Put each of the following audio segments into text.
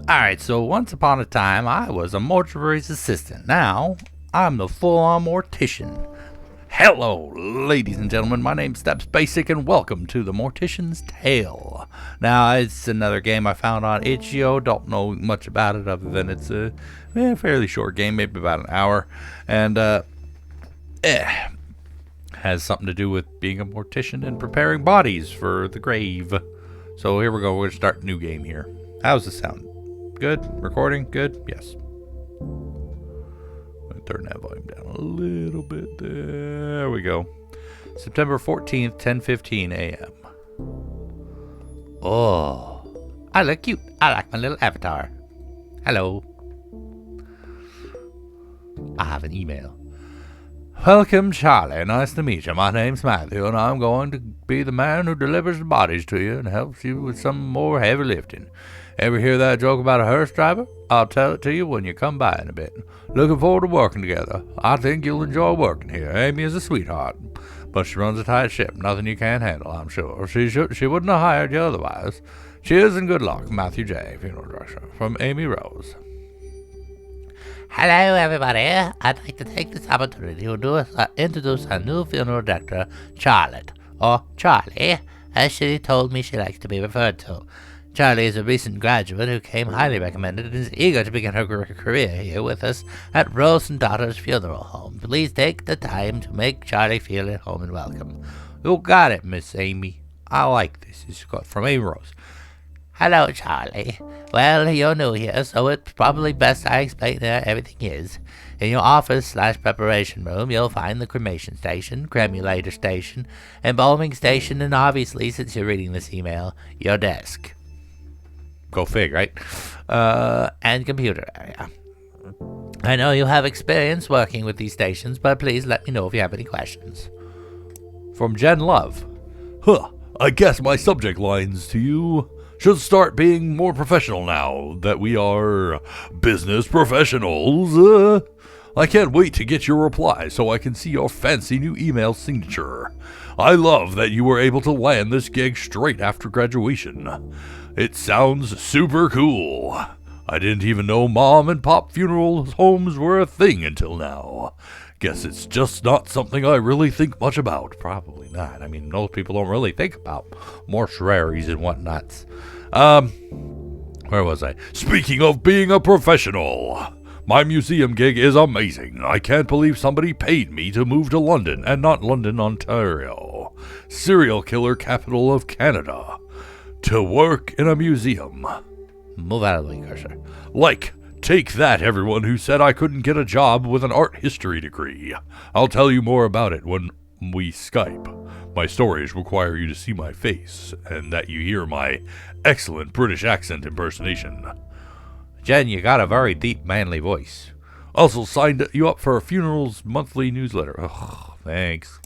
Alright, so once upon a time, I was a mortuary's assistant. Now, I'm the full-on mortician. Hello, ladies and gentlemen. My name's StepsBasic, and welcome to the Mortician's Tale. Now, it's another game I found on itch.io. Don't know much about it other than it's a fairly short game, maybe about an hour. And, has something to do with being a mortician and preparing bodies for the grave. So here we go. We're going to start a new game here. How's this sound? Good? Recording? Good? Yes. Turn that volume down a little bit. There we go. September 14th, 10:15 a.m. Oh, I look cute. I like my little avatar. Hello. I have an email. Welcome, Charlie. Nice to meet you. My name's Matthew, and I'm going to be the man who delivers the bodies to you and helps you with some more heavy lifting. Ever hear that joke about a hearse driver? I'll tell it to you when you come by in a bit. Looking forward to working together. I think you'll enjoy working here. Amy is a sweetheart, but she runs a tight ship. Nothing you can't handle, I'm sure. She wouldn't have hired you otherwise. Cheers and good luck, Matthew J., funeral director, from Amy Rose. Hello, everybody. I'd like to take this opportunity to introduce our new funeral director, Charlotte, or Charlie, as she told me she likes to be referred to. Charlie is a recent graduate who came highly recommended and is eager to begin her career here with us at Rose and Daughter's Funeral Home. Please take the time to make Charlie feel at home and welcome. You got it, Miss Amy. I like this. It's from Amy Rose. Hello, Charlie. Well, you're new here, so it's probably best I explain where everything is. In your office/preparation room, you'll find the cremation station, cremulator station, embalming station, and obviously, since you're reading this email, your desk. Go fig, right? And computer area. I know you have experience working with these stations, but please let me know if you have any questions. From Jen Love. I guess my subject lines to you should start being more professional now that we are business professionals. I can't wait to get your reply so I can see your fancy new email signature. I love that you were able to land this gig straight after graduation. It sounds super cool. I didn't even know mom and pop funeral homes were a thing until now. Guess it's just not something I really think much about. Probably not. I mean, most people don't really think about mortuaries and whatnots. Where was I? Speaking of being a professional, my museum gig is amazing. I can't believe somebody paid me to move to London, and not London, Ontario, serial killer capital of Canada, to work in a museum. Move out of the way, cursor. Like, take that, everyone who said I couldn't get a job with an art history degree. I'll tell you more about it when we Skype. My stories require you to see my face, and that you hear my excellent British accent impersonation. Jen, you got a very deep, manly voice. Also signed you up for a funeral's monthly newsletter. Oh, thanks.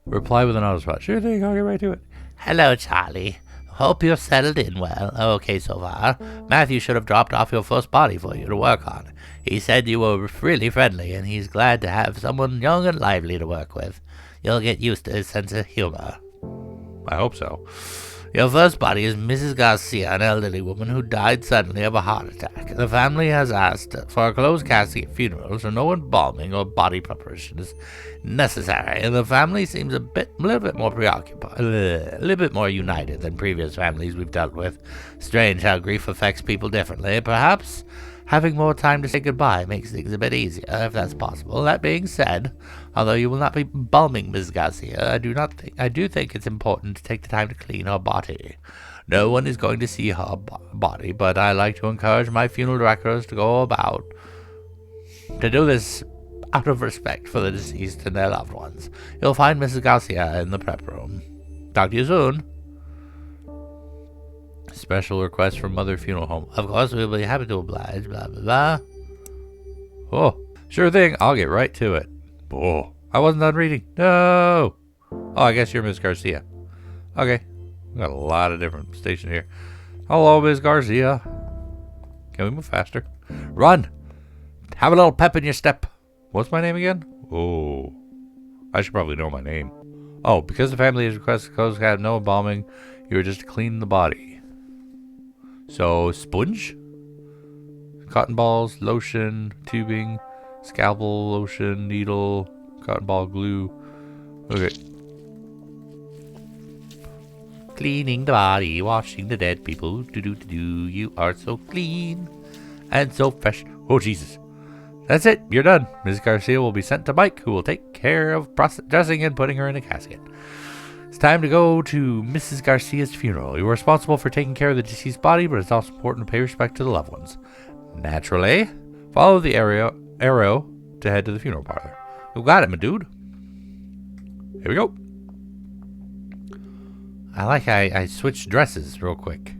Reply with an autospot. Sure thing, I'll get right to it. Hello, Charlie. Hope you're settled in well. Okay so far. Matthew should have dropped off your first body for you to work on. He said you were really friendly, and he's glad to have someone young and lively to work with. You'll get used to his sense of humor. I hope so. Your first body is Mrs. Garcia, an elderly woman who died suddenly of a heart attack. The family has asked for a closed casket funeral, so no embalming or body preparation is necessary, and the family seems a little bit more preoccupied, a little bit more united than previous families we've dealt with. Strange how grief affects people differently. Perhaps having more time to say goodbye makes things a bit easier, if that's possible. That being said, although you will not be embalming Ms. Garcia, I do think it's important to take the time to clean her body. No one is going to see her body, but I like to encourage my funeral directors to do this out of respect for the deceased and their loved ones. You'll find Mrs. Garcia in the prep room. Talk to you soon. Special request from Mother Funeral Home. Of course, we'll be happy to oblige, blah, blah, blah. Oh, sure thing. I'll get right to it. Oh, I wasn't done reading. No. Oh, I guess you're Miss Garcia. Okay. We got a lot of different stations here. Hello, Miss Garcia. Can we move faster? Run. Have a little pep in your step. What's my name again? Oh, I should probably know my name. Oh, because the family has requested closed, have no embalming, you are just to clean the body. So, sponge? Cotton balls, lotion, tubing, scalpel, lotion, needle, cotton ball, glue. Okay. Cleaning the body, washing the dead people. Do. You are so clean and so fresh. Oh, Jesus. That's it. You're done. Mrs. Garcia will be sent to Mike, who will take care of dressing and putting her in a casket. It's time to go to Mrs. Garcia's funeral. You are responsible for taking care of the deceased body, but it's also important to pay respect to the loved ones. Naturally, follow the arrow to head to the funeral parlor. You got it, my dude. Here we go. I switched dresses real quick.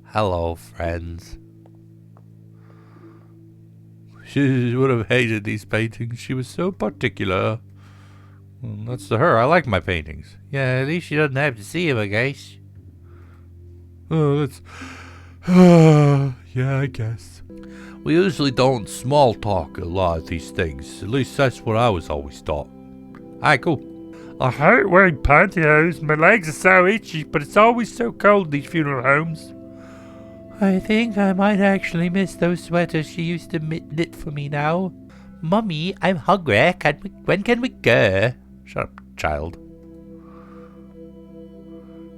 Hello, friends. She would have hated these paintings. She was so particular. Well, that's to her. I like my paintings. Yeah, at least she doesn't have to see them, I guess. Oh, that's... yeah, I guess. We usually don't small talk a lot of these things. At least that's what I was always taught. Alright, cool. I hate wearing pantyhose. My legs are so itchy, but it's always so cold in these funeral homes. I think I might actually miss those sweaters she used to knit for me now. Mummy, I'm hungry. When can we go? Shut up, child.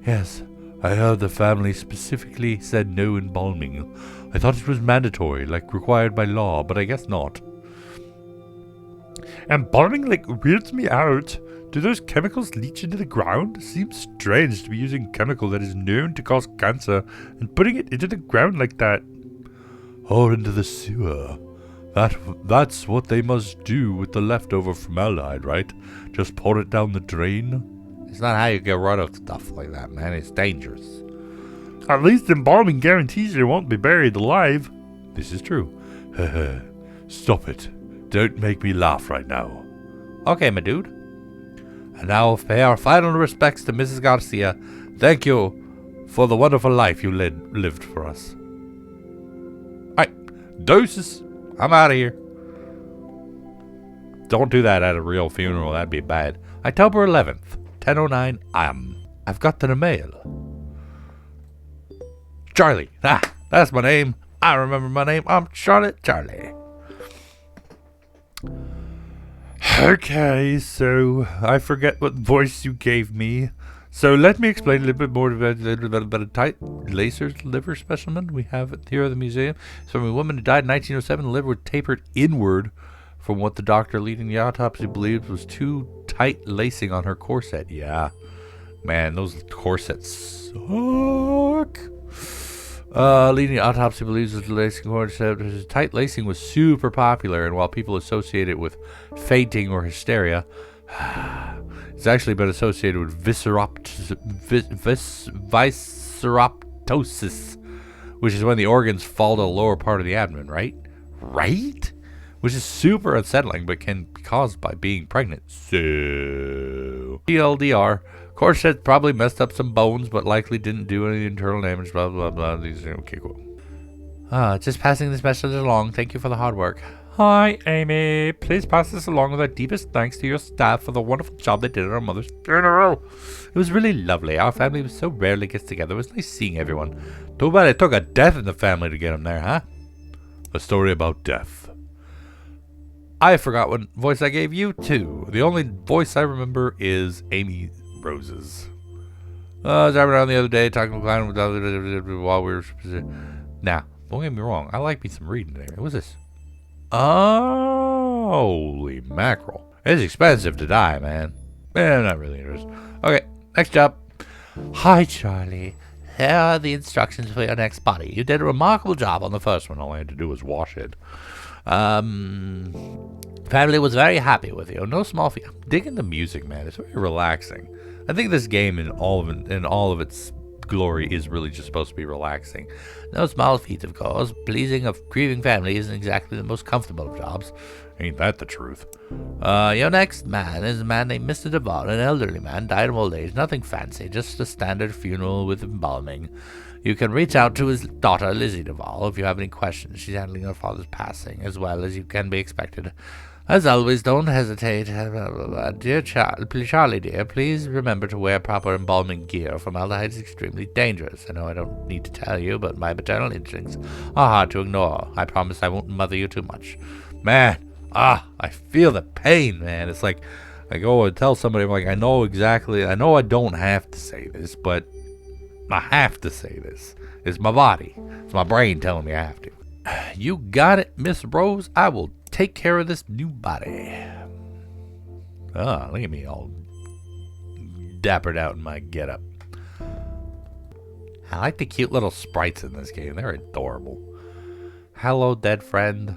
Yes, I heard the family specifically said no embalming. I thought it was mandatory, like required by law, but I guess not. Embalming, weirds me out. Do those chemicals leach into the ground? It seems strange to be using chemical that is known to cause cancer and putting it into the ground like that. Or into the sewer. That's what they must do with the leftover formaldehyde, right? Just pour it down the drain? It's not how you get rid of stuff like that, man. It's dangerous. At least embalming guarantees you won't be buried alive. This is true. Stop it. Don't make me laugh right now. Okay, my dude. And now pay our final respects to Mrs. Garcia. Thank you for the wonderful life you lived for us. Alright, deuces. I'm out of here. Don't do that at a real funeral. That'd be bad. October 11th, 10:09 a.m. I've got the mail. Charlie. That's my name. I remember my name. I'm Charlotte Charlie. Okay, so I forget what voice you gave me. So let me explain a little bit more about a tight laser liver specimen we have here at the museum. It's from a woman who died in 1907. The liver was tapered inward from what the doctor leading the autopsy believed was too tight lacing on her corset. Yeah, man, those corsets suck. Leading the autopsy believes that the lacing corset, tight lacing was super popular, and while people associate it with fainting or hysteria, it's actually been associated with visceroptosis, which is when the organs fall to the lower part of the abdomen, right? Right? Which is super unsettling, but can be caused by being pregnant. So, TLDR, corset probably messed up some bones, but likely didn't do any internal damage, blah, blah, blah. These are okay, cool. Just passing this message along. Thank you for the hard work. Hi, Amy. Please pass this along with our deepest thanks to your staff for the wonderful job they did at our mother's funeral. It was really lovely. Our family so rarely gets together. It was nice seeing everyone. Too bad it took a death in the family to get them there, huh? A story about death. I forgot what voice I gave you, too. The only voice I remember is Amy Rose's. I was driving around the other day talking to a client while we were... Now, don't get me wrong. I like me some reading there. What was this? Oh, holy mackerel. It's expensive to die, man. I'm not really interested. Okay, next job. Hi, Charlie. Here are the instructions for your next body. You did a remarkable job on the first one. All I had to do was wash it. Family was very happy with you. No small feat. I'm digging the music, man. It's very relaxing. I think this game in all of its glory is really just supposed to be relaxing. No small feat, of course. Pleasing a grieving family isn't exactly the most comfortable of jobs. Ain't that the truth? Your next man is a man named Mr. Duvall, an elderly man, died of old age. Nothing fancy, just a standard funeral with embalming. You can reach out to his daughter, Lizzie Duvall, if you have any questions. She's handling her father's passing, as well as you can be expected. As always, don't hesitate. Dear Charlie, dear, please remember to wear proper embalming gear. Formaldehyde is extremely dangerous. I know I don't need to tell you, but my maternal instincts are hard to ignore. I promise I won't mother you too much. Man, I feel the pain, man. It's like I go and tell somebody, I'm like, I know I don't have to say this, but I have to say this. It's my body. It's my brain telling me I have to. You got it, Miss Rose. I will take care of this new body. Look at me all dappered out in my getup. I like the cute little sprites in this game. They're adorable. Hello, dead friend.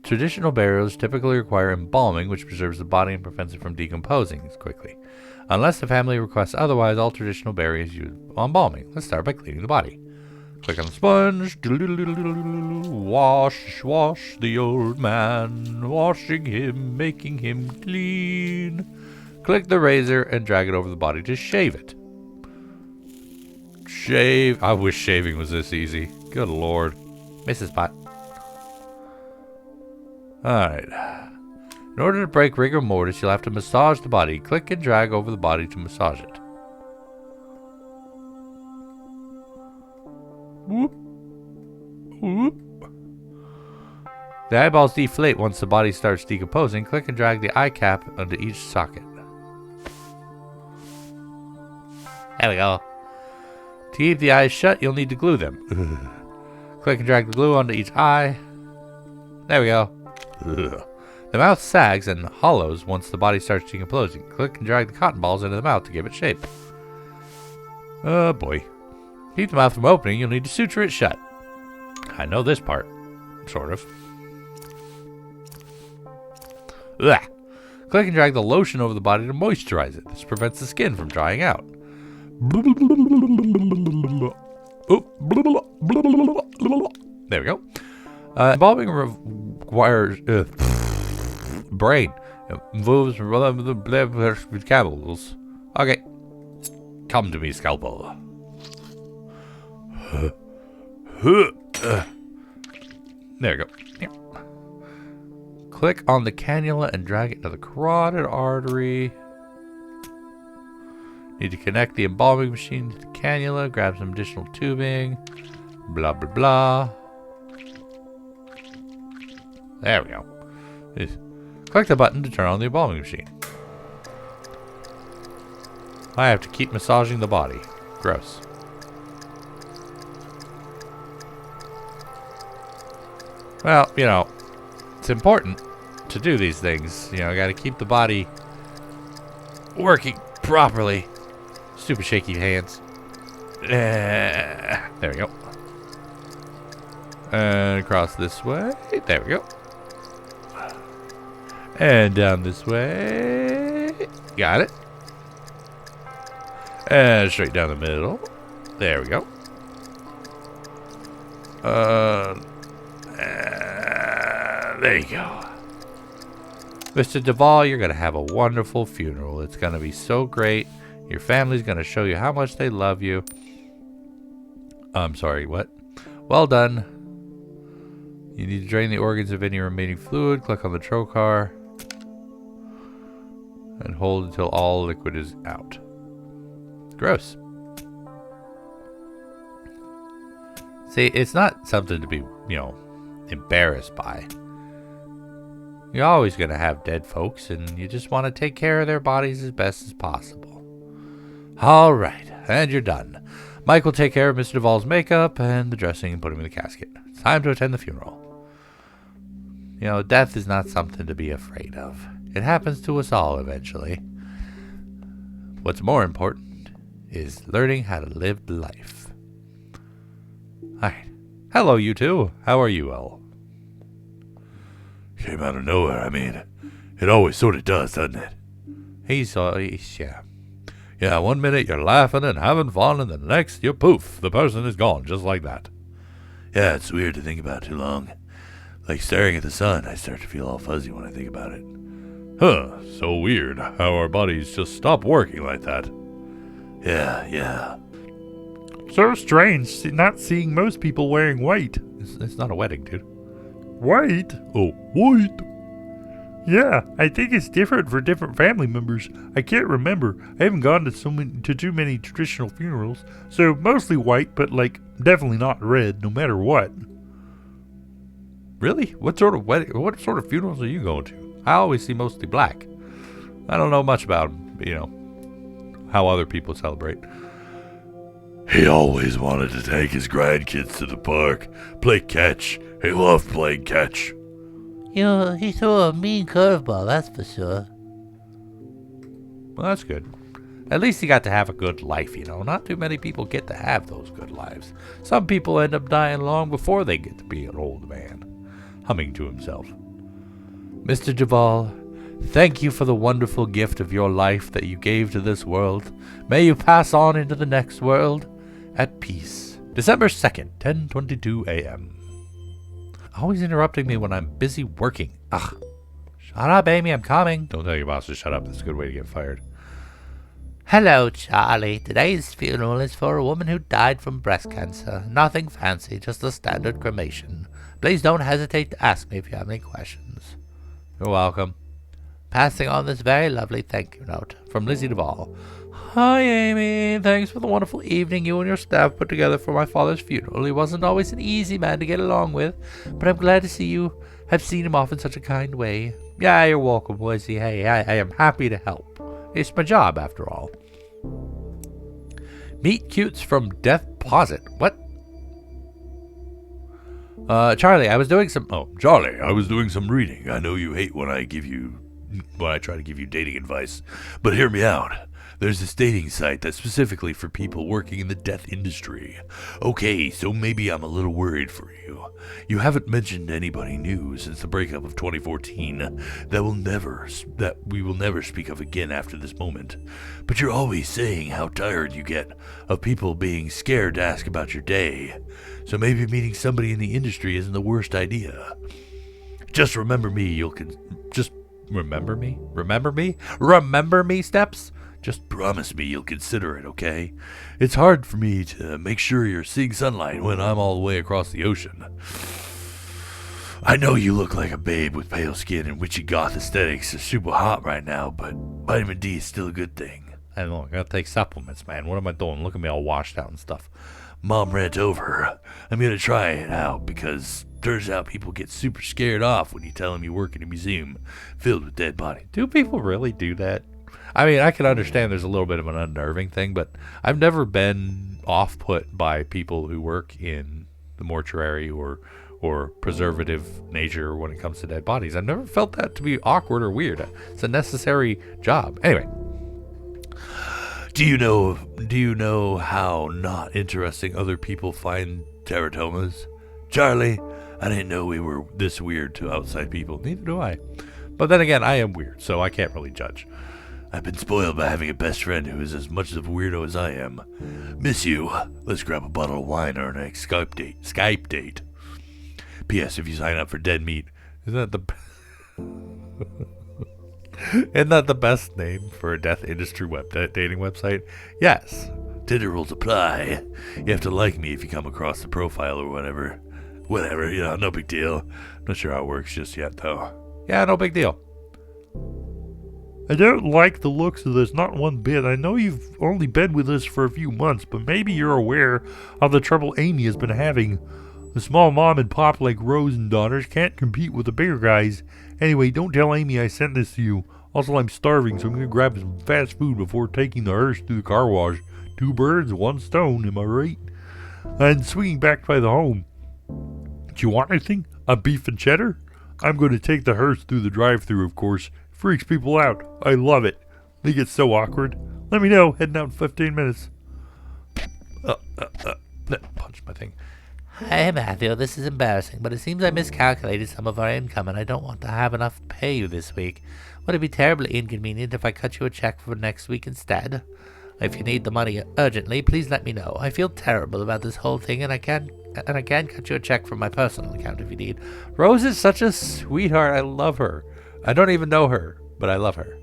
Traditional burials typically require embalming, which preserves the body and prevents it from decomposing quickly. Unless the family requests otherwise, all traditional burials use embalming. Let's start by cleaning the body. Click on the sponge. Wash, wash the old man. Washing him, making him clean. Click the razor and drag it over the body to shave it. Shave. I wish shaving was this easy. Good lord. Mrs. Spot. Alright. In order to break rigor mortis, you'll have to massage the body. Click and drag over the body to massage it. Whoop. Whoop. The eyeballs deflate once the body starts decomposing. Click and drag the eye cap onto each socket. There we go. To keep the eyes shut, you'll need to glue them. Click and drag the glue onto each eye. There we go. The mouth sags and hollows once the body starts decomposing. Click and drag the cotton balls into the mouth to give it shape. Oh boy. To keep the mouth from opening, you'll need to suture it shut. I know this part. Sort of. Ugh. Click and drag the lotion over the body to moisturize it. This prevents the skin from drying out. There we go. Embalming requires brain. Moves with camels. Okay. Come to me, scalpel. There we go. Here. Click on the cannula and drag it to the carotid artery. Need to connect the embalming machine to the cannula. Grab some additional tubing. Blah, blah, blah. There we go. Click the button to turn on the embalming machine. I have to keep massaging the body. Gross. Well, you know, it's important to do these things. You know, I gotta keep the body working properly. Stupid shaky hands. There we go. And across this way. There we go. And down this way. Got it. And straight down the middle. There we go. There you go. Mr. Duvall, you're going to have a wonderful funeral. It's going to be so great. Your family's going to show you how much they love you. I'm sorry, what? Well done. You need to drain the organs of any remaining fluid. Click on the trocar. And hold until all liquid is out. Gross. See, it's not something to be, you know, embarrassed by. You're always going to have dead folks, and you just want to take care of their bodies as best as possible. All right, and you're done. Mike will take care of Mr. Duvall's makeup and the dressing and put him in the casket. It's time to attend the funeral. You know, death is not something to be afraid of. It happens to us all eventually. What's more important is learning how to live life. All right. Hello, you two. How are you all? Came out of nowhere, I mean. It always sort of does, doesn't it? He's yeah. Yeah, one minute you're laughing and having fun, and the next, you're poof, the person is gone, just like that. Yeah, it's weird to think about too long. Like staring at the sun, I start to feel all fuzzy when I think about it. Huh, so weird how our bodies just stop working like that. Yeah. So strange not seeing most people wearing white. It's not a wedding, dude. White? Oh, white? Yeah, I think it's different for different family members. I can't remember. I haven't gone to too many traditional funerals, so mostly white, but like definitely not red, no matter what. Really? What sort of funerals are you going to? I always see mostly black. I don't know much about, how other people celebrate. He always wanted to take his grandkids to the park, play catch. He loved playing catch. He threw a mean curveball, that's for sure. Well, that's good. At least he got to have a good life, Not too many people get to have those good lives. Some people end up dying long before they get to be an old man, humming to himself. Mr. Duvall, thank you for the wonderful gift of your life that you gave to this world. May you pass on into the next world at peace. December 2nd, 10:22 a.m. Always interrupting me when I'm busy working. Ugh. Shut up, Amy, I'm coming. Don't tell your boss to shut up. That's a good way to get fired. Hello, Charlie. Today's funeral is for a woman who died from breast cancer. Nothing fancy, just a standard cremation. Please don't hesitate to ask me if you have any questions. You're welcome. Passing on this very lovely thank you note from Lizzie Duvall. Hi, Amy. Thanks for the wonderful evening you and your staff put together for my father's funeral. He wasn't always an easy man to get along with, but I'm glad to see you have seen him off in such a kind way. Yeah, you're welcome, Lizzie. Hey, I am happy to help. It's my job, after all. Meet cutes from Deathposit. What? Charlie, I was doing some reading. I know you hate when I try to give you dating advice, but hear me out. There's this dating site that's specifically for people working in the death industry. Okay, so maybe I'm a little worried for you. You haven't mentioned anybody new since the breakup of 2014 that we will never speak of again after this moment. But you're always saying how tired you get of people being scared to ask about your day. So maybe meeting somebody in the industry isn't the worst idea. Just remember me, remember me? Remember me, Steps? Just promise me you'll consider it, okay? It's hard for me to make sure you're seeing sunlight when I'm all the way across the ocean. I know you look like a babe with pale skin and witchy goth aesthetics are super hot right now, but vitamin D is still a good thing. I know, I gotta take supplements, man. What am I doing? Look at me all washed out and stuff. Mom rant over. I'm gonna try it out because turns out people get super scared off when you tell them you work in a museum filled with dead bodies. Do people really do that? I mean, I can understand there's a little bit of an unnerving thing, but I've never been off-put by people who work in the mortuary or preservative nature when it comes to dead bodies. I've never felt that to be awkward or weird. It's a necessary job. Anyway. Do you know how not interesting other people find teratomas? Charlie, I didn't know we were this weird to outside people. Neither do I. But then again, I am weird, so I can't really judge. I've been spoiled by having a best friend who is as much of a weirdo as I am. Miss you. Let's grab a bottle of wine or our next Skype date. P.S. If you sign up for Dead Meat, isn't that the best name for a death industry dating website? Yes. Tinder rules apply. You have to like me if you come across the profile or whatever. Whatever, no big deal. Not sure how it works just yet, though. Yeah, no big deal. I don't like the looks of this, not one bit. I know you've only been with us for a few months, but maybe you're aware of the trouble Amy has been having. The small mom and pop like Rose and daughters can't compete with the bigger guys. Anyway, don't tell Amy I sent this to you. Also, I'm starving, so I'm going to grab some fast food before taking the hearse through the car wash. 2 birds, 1 stone, am I right? And swinging back by the home. Do you want anything? A beef and cheddar? I'm going to take the hearse through the drive-thru, of course. Freaks people out. I love it. They get so awkward. Let me know. Heading out in 15 minutes. Punch my thing. Hey, Matthew, this is embarrassing, but it seems I miscalculated some of our income and I don't want to have enough to pay you this week. Would it be terribly inconvenient if I cut you a check for next week instead? If you need the money urgently, please let me know. I feel terrible about this whole thing and I can cut you a check from my personal account if you need. Rose is such a sweetheart. I love her. I don't even know her, but I love her.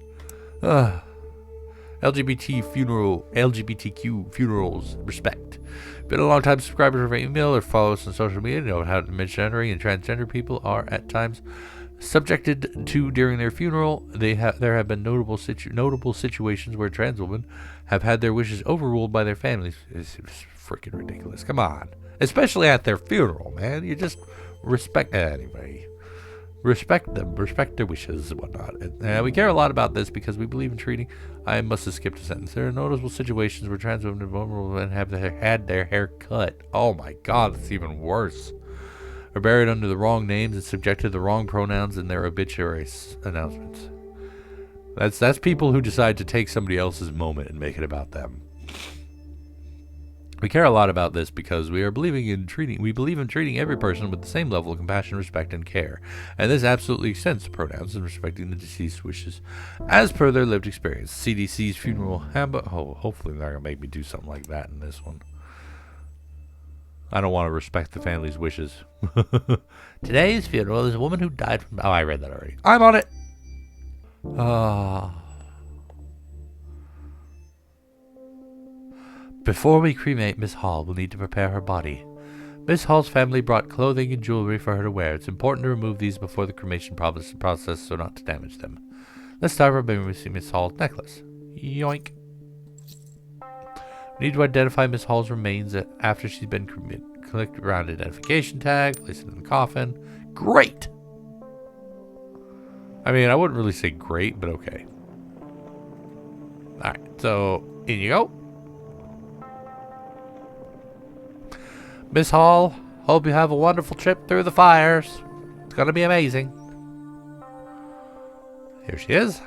LGBTQ funerals respect. Been a long time subscriber to our email or follow us on social media. Know how misgendering and transgender people are at times subjected to during their funeral. There have been notable situations where trans women have had their wishes overruled by their families. It's freaking ridiculous. Come on, especially at their funeral, man. You just respect anyway. Respect them, respect their wishes and whatnot. And we care a lot about this because we believe in treating. I must have skipped a sentence. There are noticeable situations where trans women and vulnerable women have had their hair cut. Oh my God, that's even worse. Are buried under the wrong names and subjected to the wrong pronouns in their obituary announcements. That's people who decide to take somebody else's moment and make it about them. We care a lot about this because we believe in treating every person with the same level of compassion, respect, and care. And this absolutely extends to pronouns and respecting the deceased's wishes as per their lived experience. CDC's funeral handbook. Oh, hopefully they're going to make me do something like that in this one. I don't want to respect the family's wishes. Today's funeral is a woman who died from... Oh, I read that already. I'm on it. Before we cremate Miss Hall, we'll need to prepare her body. Miss Hall's family brought clothing and jewelry for her to wear. It's important to remove these before the cremation process so not to damage them. Let's start by removing Miss Hall's necklace. Yoink. We need to identify Miss Hall's remains after she's been cremated. Collect around identification tag, place it in the coffin. Great! I mean, I wouldn't really say great, but okay. Alright, so in you go. Miss Hall, hope you have a wonderful trip through the fires. It's gonna be amazing. Here she is.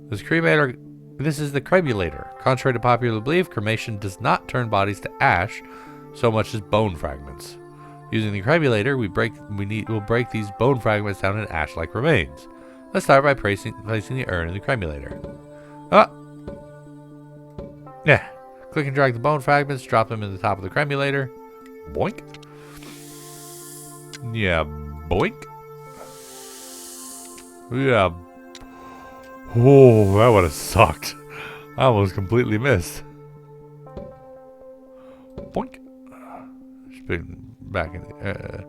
This is the cremulator. Contrary to popular belief, cremation does not turn bodies to ash so much as bone fragments. Using the cremulator, we'll break these bone fragments down into ash-like remains. Let's start by placing the urn in the cremulator. Yeah. Click and drag the bone fragments, drop them in the top of the cremulator. Boink. Yeah, boink. Yeah. Oh, that would have sucked. I almost completely missed. Boink. Just put it back in the,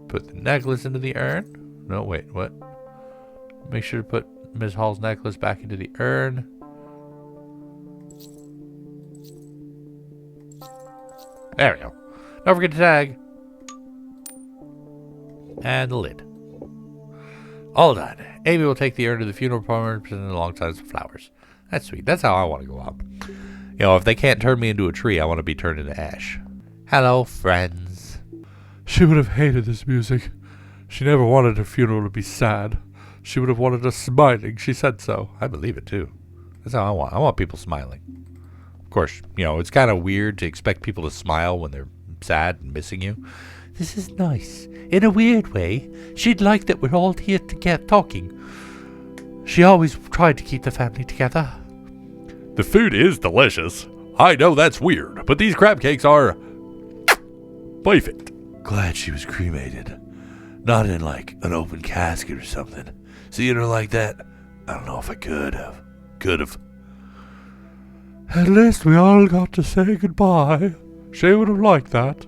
put the necklace into the urn. No, wait, what? Make sure to put Ms. Hall's necklace back into the urn. There we go. Don't forget to tag. And the lid. All done. Amy will take the urn to the funeral parlor and present it alongside some flowers. That's sweet. That's how I want to go out. You know, if they can't turn me into a tree, I want to be turned into ash. Hello, friends. She would have hated this music. She never wanted her funeral to be sad. She would have wanted us smiling. She said so. I believe it, too. That's how I want. I want people smiling. Of course, you know, it's kind of weird to expect people to smile when they're sad and missing you. This is nice. In a weird way, she'd like that we're all here together talking. She always tried to keep the family together. The food is delicious. I know that's weird, but these crab cakes are perfect. Glad she was cremated. Not in like an open casket or something. Seeing her like that, I don't know if I could have. At least we all got to say goodbye. She would have liked that.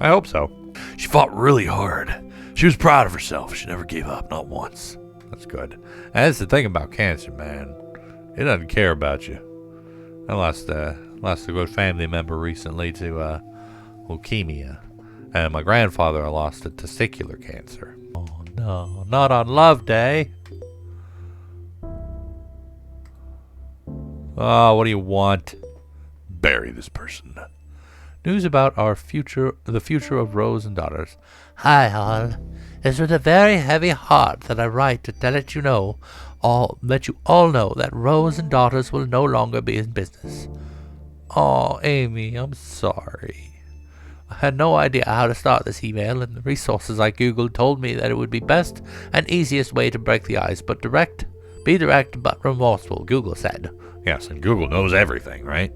I hope so. She fought really hard. She was proud of herself. She never gave up, not once. That's good. And that's the thing about cancer, man. It doesn't care about you. I lost a good family member recently to leukemia. And my grandfather lost to testicular cancer. Oh no, not on Love Day. Oh, what do you want? Bury this person. News about the future of Rose and daughters. Hi, all. It's with a very heavy heart that I write to let you all know that Rose and daughters will no longer be in business. Oh, Amy, I'm sorry. I had no idea how to start this email, and the resources I googled told me that it would be best and easiest way to break the ice, be direct but remorseful, Google said. Yes, and Google knows everything, right?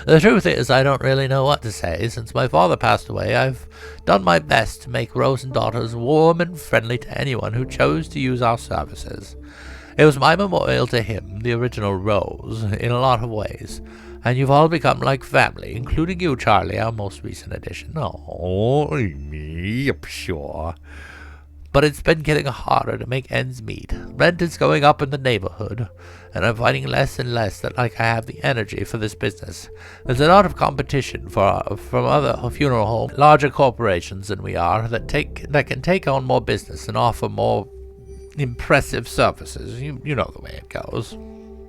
The truth is, I don't really know what to say. Since my father passed away, I've done my best to make Rose and Daughters warm and friendly to anyone who chose to use our services. It was my memorial to him, the original Rose, in a lot of ways. And you've all become like family, including you, Charlie, our most recent addition. Oh, me, sure. But it's been getting harder to make ends meet. Rent is going up in the neighborhood, and I'm finding less and less that I have the energy for this business. There's a lot of competition from other funeral homes, larger corporations than we are, that can take on more business and offer more impressive services. You know the way it goes.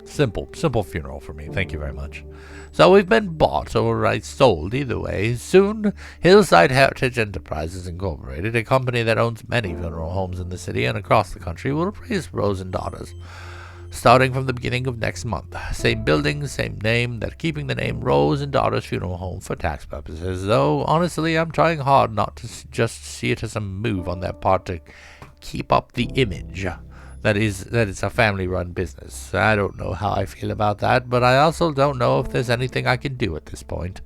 Simple funeral for me. Thank you very much. So we've been bought or sold either way. Soon, Hillside Heritage Enterprises Incorporated, a company that owns many funeral homes in the city and across the country, will replace Rose and Daughters, starting from the beginning of next month. Same building, same name, they're keeping the name Rose and Daughters Funeral Home for tax purposes, though honestly I'm trying hard not to just see it as a move on their part to keep up the image that it's a family-run business. I don't know how I feel about that, but I also don't know if there's anything I can do at this point.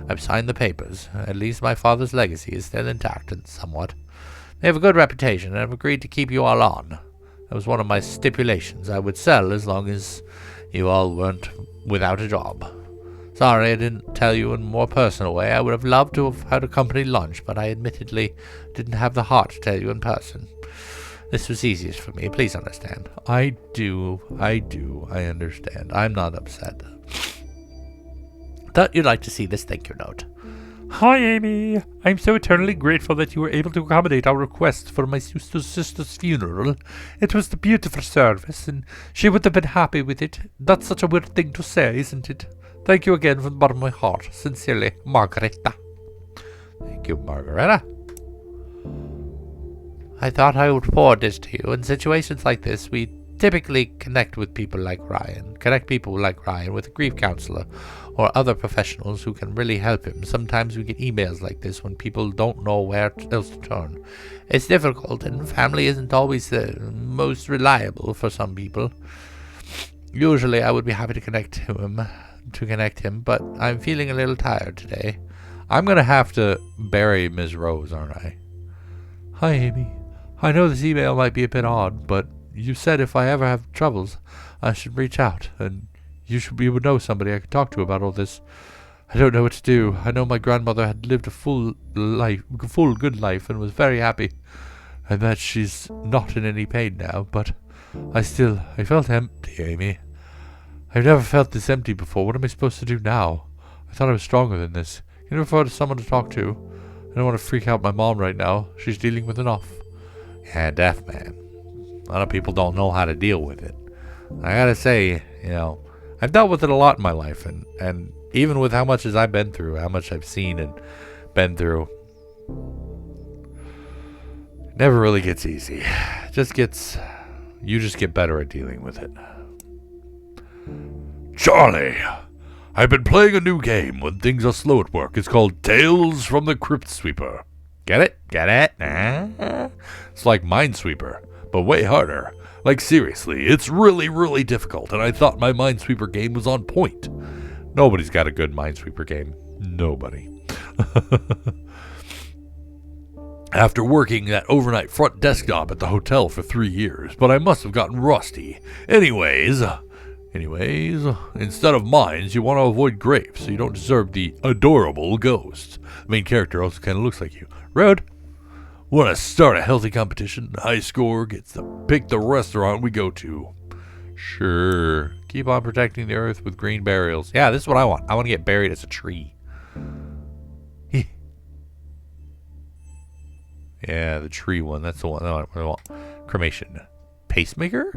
I've signed the papers. At least my father's legacy is still intact and somewhat. They have a good reputation, and I've agreed to keep you all on. That was one of my stipulations. I would sell as long as you all weren't without a job. Sorry I didn't tell you in a more personal way. I would have loved to have had a company lunch, but I admittedly didn't have the heart to tell you in person. This was easiest for me. Please understand. I do. I understand. I'm not upset. Thought you'd like to see this thank you note. Hi, Amy. I'm so eternally grateful that you were able to accommodate our request for my sister's funeral. It was a beautiful service, and she would have been happy with it. That's such a weird thing to say, isn't it? Thank you again from the bottom of my heart. Sincerely, Margareta. Thank you, Margareta. I thought I would forward this to you. In situations like this, we typically connect people like Ryan with a grief counselor or other professionals who can really help him. Sometimes we get emails like this when people don't know where else to turn. It's difficult, and family isn't always the most reliable for some people. Usually I would be happy to connect him, but I'm feeling a little tired today. I'm going to have to bury Ms. Rose, aren't I? Hi, Amy. I know this email might be a bit odd, but you said if I ever have troubles, I should reach out, and you would know somebody I could talk to about all this. I don't know what to do. I know my grandmother had lived a full good life, and was very happy, and that she's not in any pain now, but I felt empty, Amy. I've never felt this empty before. What am I supposed to do now? I thought I was stronger than this. Can you afford someone to talk to? I don't want to freak out my mom right now. She's dealing with enough. Yeah, deaf, man. A lot of people don't know how to deal with it. I gotta say, I've dealt with it a lot in my life, and even with how much as I've been through, how much I've seen and been through, it never really gets easy. You just get better at dealing with it. Charlie, I've been playing a new game when things are slow at work. It's called Tales from the Crypt Sweeper. Get it? It's like Minesweeper, but way harder. Like, seriously, it's really, really difficult, and I thought my Minesweeper game was on point. Nobody's got a good Minesweeper game. Nobody. After working that overnight front desk job at the hotel for 3 years, but I must have gotten rusty. Anyways, instead of mines, you want to avoid graves, so you don't disturb the adorable ghost. The main character also kind of looks like you. Rude. Want to start a healthy competition? High score gets to pick the restaurant we go to. Sure. Keep on protecting the earth with green burials. Yeah, this is what I want. I want to get buried as a tree. Yeah, the tree one. That's the one I want. Cremation. Pacemaker?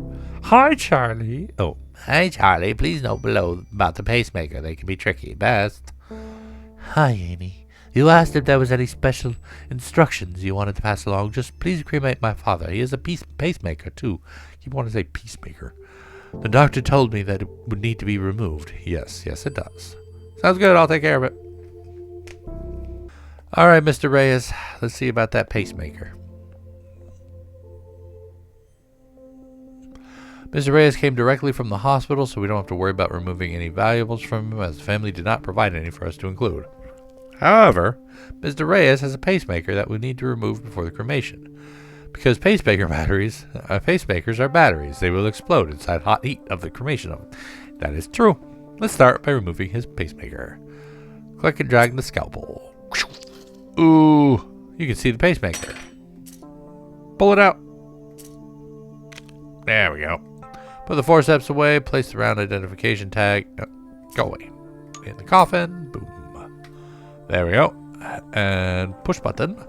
Hi, Charlie. Oh, hi, Charlie. Please note below about the pacemaker. They can be tricky at best. Hi, Amy. You asked if there was any special instructions you wanted to pass along. Just please cremate my father. He is a pacemaker, too. You want to say peacemaker. The doctor told me that it would need to be removed. Yes, it does. Sounds good. I'll take care of it. All right, Mr. Reyes. Let's see about that pacemaker. Mr. Reyes came directly from the hospital, so we don't have to worry about removing any valuables from him, as the family did not provide any for us to include. However, Mr. Reyes has a pacemaker that we need to remove before the cremation. Because pacemakers are batteries. They will explode inside hot heat of the cremation oven. That is true. Let's start by removing his pacemaker. Click and drag the scalpel. Ooh, you can see the pacemaker. Pull it out. There we go. Put the forceps away. Place the round identification tag. Go away. In the coffin. Boom. There we go. And push button.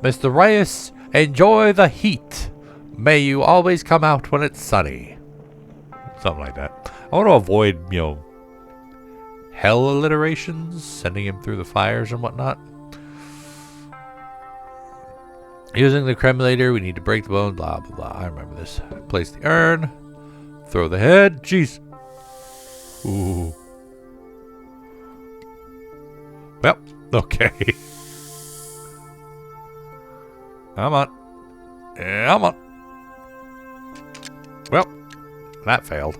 Mr. Reyes, enjoy the heat. May you always come out when it's sunny. Something like that. I want to avoid, hell alliterations, sending him through the fires and whatnot. Using the cremulator, we need to break the bone, blah, blah, blah. I remember this. Place the urn. Throw the head. Jeez. Ooh. Well, okay. Come on. Come on. Well, that failed.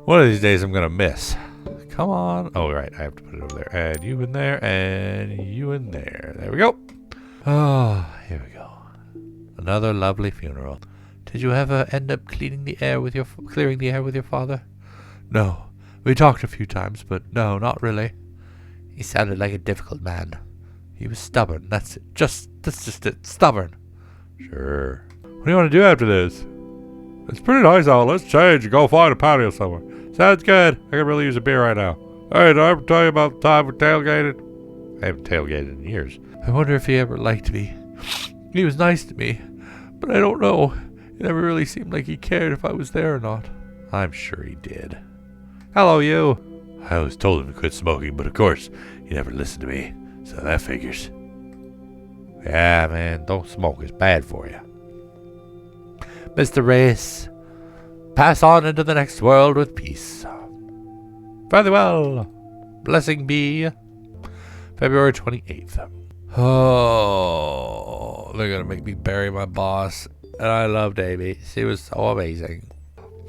One of these days I'm going to miss. Come on. Oh, right. I have to put it over there. And you in there. And you in there. There we go. Oh, here we go. Another lovely funeral. Did you ever end up clearing the air with your father? No. We talked a few times, but no, not really. He sounded like a difficult man. He was stubborn. That's just it. Stubborn. Sure. What do you want to do after this? It's pretty nice out. Let's change and go find a patio somewhere. Sounds good. I could really use a beer right now. Hey, did I ever tell you about the time we tailgated? I haven't tailgated in years. I wonder if he ever liked me. He was nice to me, but I don't know. It never really seemed like he cared if I was there or not. I'm sure he did. Hello, you. I always told him to quit smoking, but of course, he never listened to me, so that figures. Yeah, man, don't smoke. It's bad for you. Mr. Reyes, pass on into the next world with peace. Fare thee well. Blessing be. February 28th. Oh, they're going to make me bury my boss. And I loved Amy. She was so amazing.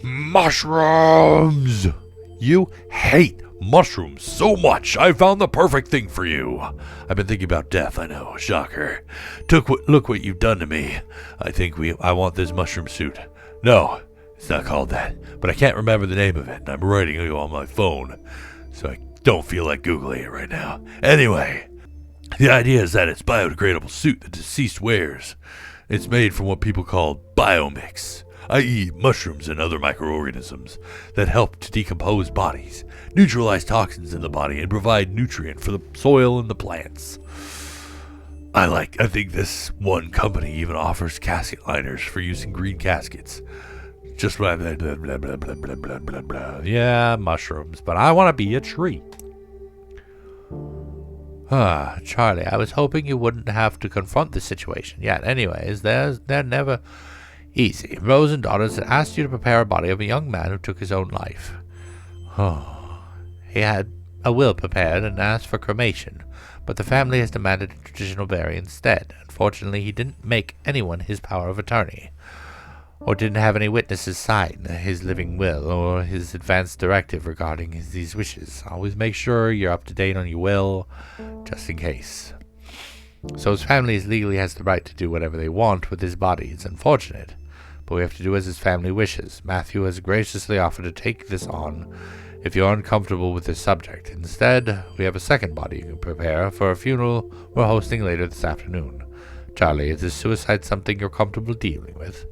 Mushrooms! You hate mushrooms so much. I found the perfect thing for you. I've been thinking about death, I know. Shocker. Look what you've done to me. I want this mushroom suit. No, it's not called that. But I can't remember the name of it, and I'm writing it on my phone. So I don't feel like Googling it right now. Anyway, the idea is that it's a biodegradable suit the deceased wears. It's made from what people call biomix, i.e. mushrooms and other microorganisms that help to decompose bodies, neutralize toxins in the body, and provide nutrient for the soil and the plants. I think this one company even offers casket liners for use in green caskets. Just blah, blah, blah, blah, blah, blah, blah, blah, blah, blah. Yeah, mushrooms, but I want to be a tree. Charlie, I was hoping you wouldn't have to confront this situation yet. Anyways, they're never easy. Rose and daughters had asked you to prepare a body of a young man who took his own life. He had a will prepared and asked for cremation, but the family has demanded a traditional burial instead. Unfortunately, he didn't make anyone his power of attorney, or didn't have any witnesses sign his living will or his advance directive regarding these wishes. Always make sure you're up to date on your will, just in case. So his family legally has the right to do whatever they want with his body. It's unfortunate, but we have to do as his family wishes. Matthew has graciously offered to take this on if you're uncomfortable with this subject. Instead, we have a second body you can prepare for a funeral we're hosting later this afternoon. Charlie, is this suicide something you're comfortable dealing with?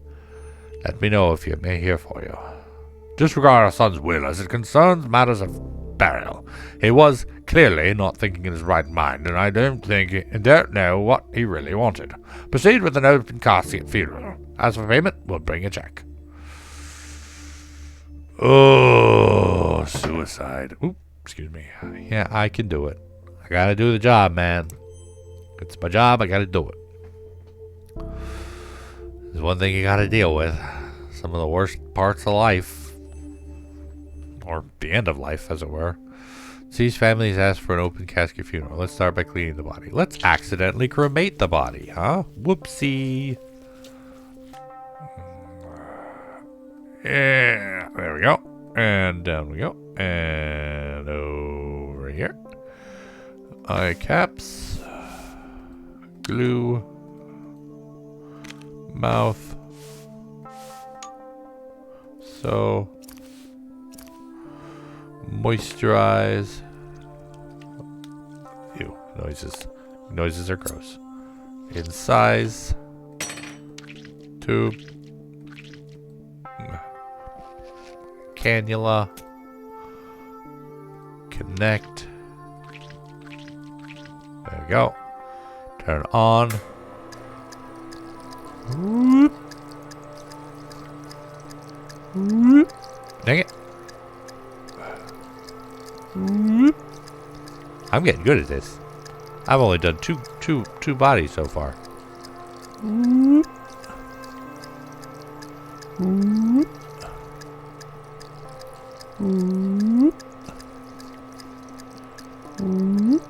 Let me know if you may hear for you. Disregard our son's will as it concerns matters of burial. He was clearly not thinking in his right mind, and I don't know what he really wanted. Proceed with an open casket funeral. As for payment, we'll bring a check. Oh, suicide. Oop, excuse me. Yeah, I can do it. I gotta do the job, man. It's my job, I gotta do it. There's one thing you gotta deal with. Some of the worst parts of life. Or the end of life, as it were. Deceased families ask for an open casket funeral. Let's start by cleaning the body. Let's accidentally cremate the body, huh? Whoopsie. Yeah, there we go. And down we go. And over here. Eye caps. Glue. Mouth. So. Moisturize. Ew, noises. Noises are gross. Incise. Tube. Cannula. Connect. There we go. Turn on. Whoop. Whoop. Dang it. Whoop. I'm getting good at this. I've only done two bodies so far. Whoop. Whoop. Whoop. Whoop.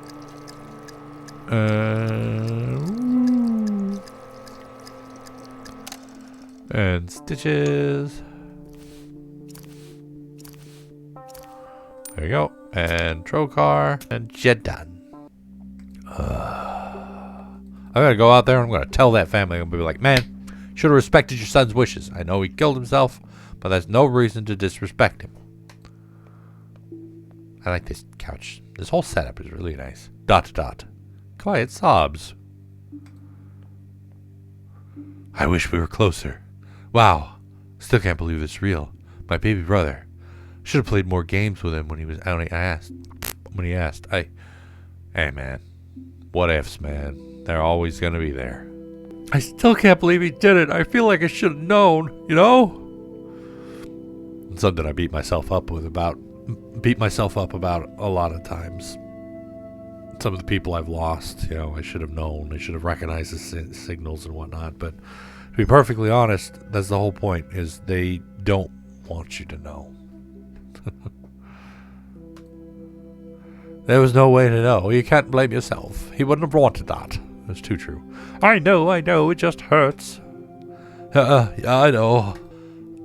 And stitches. There you go. And trocar. And Jedan. I'm gonna go out there and I'm gonna tell that family. I'm gonna be like, man, should have respected your son's wishes. I know he killed himself, but that's no reason to disrespect him. I like this couch. This whole setup is really nice. Dot to dot. Quiet sobs. I wish we were closer. Wow. Still can't believe it's real. My baby brother. Should have played more games with him when he was when he asked. Hey man. What ifs, man? They're always gonna be there. I still can't believe he did it. I feel like I should have known, you know? It's something I beat myself up about a lot of times. Some of the people I've lost, you know, I should have known. I should have recognized the signals and whatnot. But to be perfectly honest, that's the whole point, is they don't want you to know. There was no way to know. You can't blame yourself. He wouldn't have wanted that. That's too true. I know. It just hurts. Yeah, I know.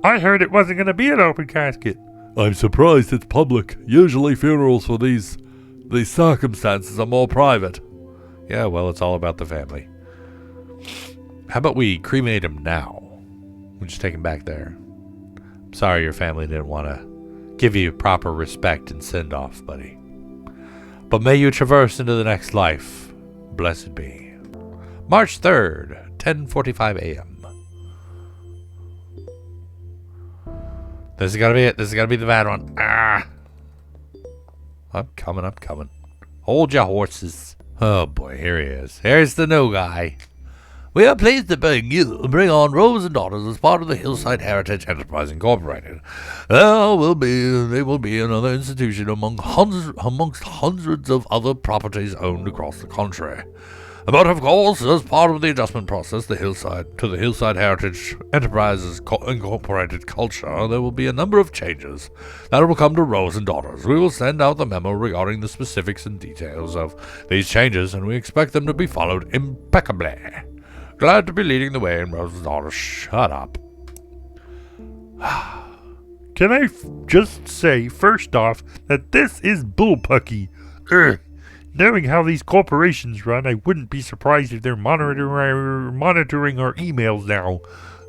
I heard it wasn't going to be an open casket. I'm surprised it's public. Usually funerals for these circumstances are more private. Yeah, well, it's all about the family. How about we cremate him now? We'll just take him back there. I'm sorry your family didn't want to give you proper respect and send off, buddy. But may you traverse into the next life. Blessed be. March 3rd, 10:45 a.m. This is gotta be it. This is gotta be the bad one. Ah! I'm coming. Hold your horses. Oh boy, here he is. Here's the new guy. We are pleased to bring on Rose and Daughters as part of the Hillside Heritage Enterprise Incorporated. They will be another institution amongst hundreds of other properties owned across the country. But of course, as part of the adjustment process, the Hillside Heritage Enterprises Incorporated culture, there will be a number of changes that will come to Rose and Daughters. We will send out the memo regarding the specifics and details of these changes, and we expect them to be followed impeccably. Glad to be leading the way in Rose and Daughters. Shut up. Can I just say, first off, that this is bullpucky. Knowing how these corporations run, I wouldn't be surprised if they're monitoring our emails now.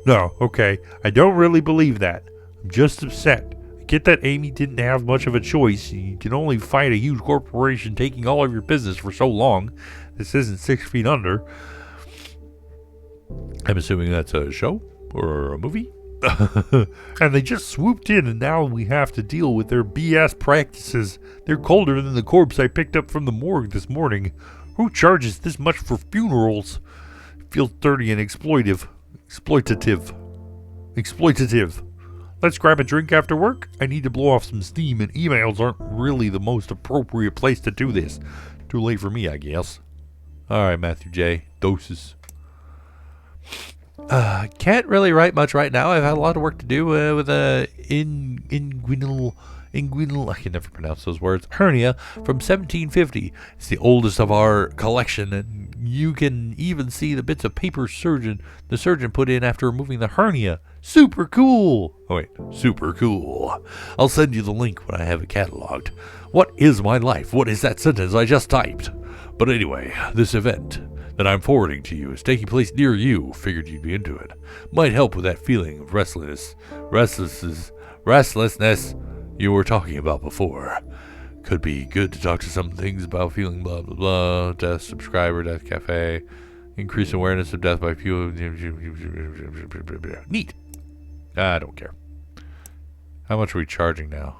No, okay, I don't really believe that. I'm just upset. I get that Amy didn't have much of a choice. You can only fight a huge corporation taking all of your business for so long. This isn't 6 Feet Under. I'm assuming that's a show or a movie? And they just swooped in, and now we have to deal with their BS practices. They're colder than the corpse I picked up from the morgue this morning. Who charges this much for funerals? Feels dirty and exploitative. Let's grab a drink after work. I need to blow off some steam, and emails aren't really the most appropriate place to do this. Too late for me, I guess. Alright, Matthew J. Doses. Can't really write much right now. I've had a lot of work to do with inguinal inguinal, I can never pronounce those words, hernia from 1750. It's the oldest of our collection, and you can even see the bits of paper the surgeon put in after removing the hernia. Super cool! Oh wait, super cool. I'll send you the link when I have it cataloged. What is my life? What is that sentence I just typed? But anyway, this event that I'm forwarding to you is taking place near you. Figured you'd be into it. Might help with that feeling of restlessness you were talking about before. Could be good to talk to some things about feeling blah blah blah. Death subscriber, Death Cafe. Increase awareness of death by few. Neat. I don't care. How much are we charging now?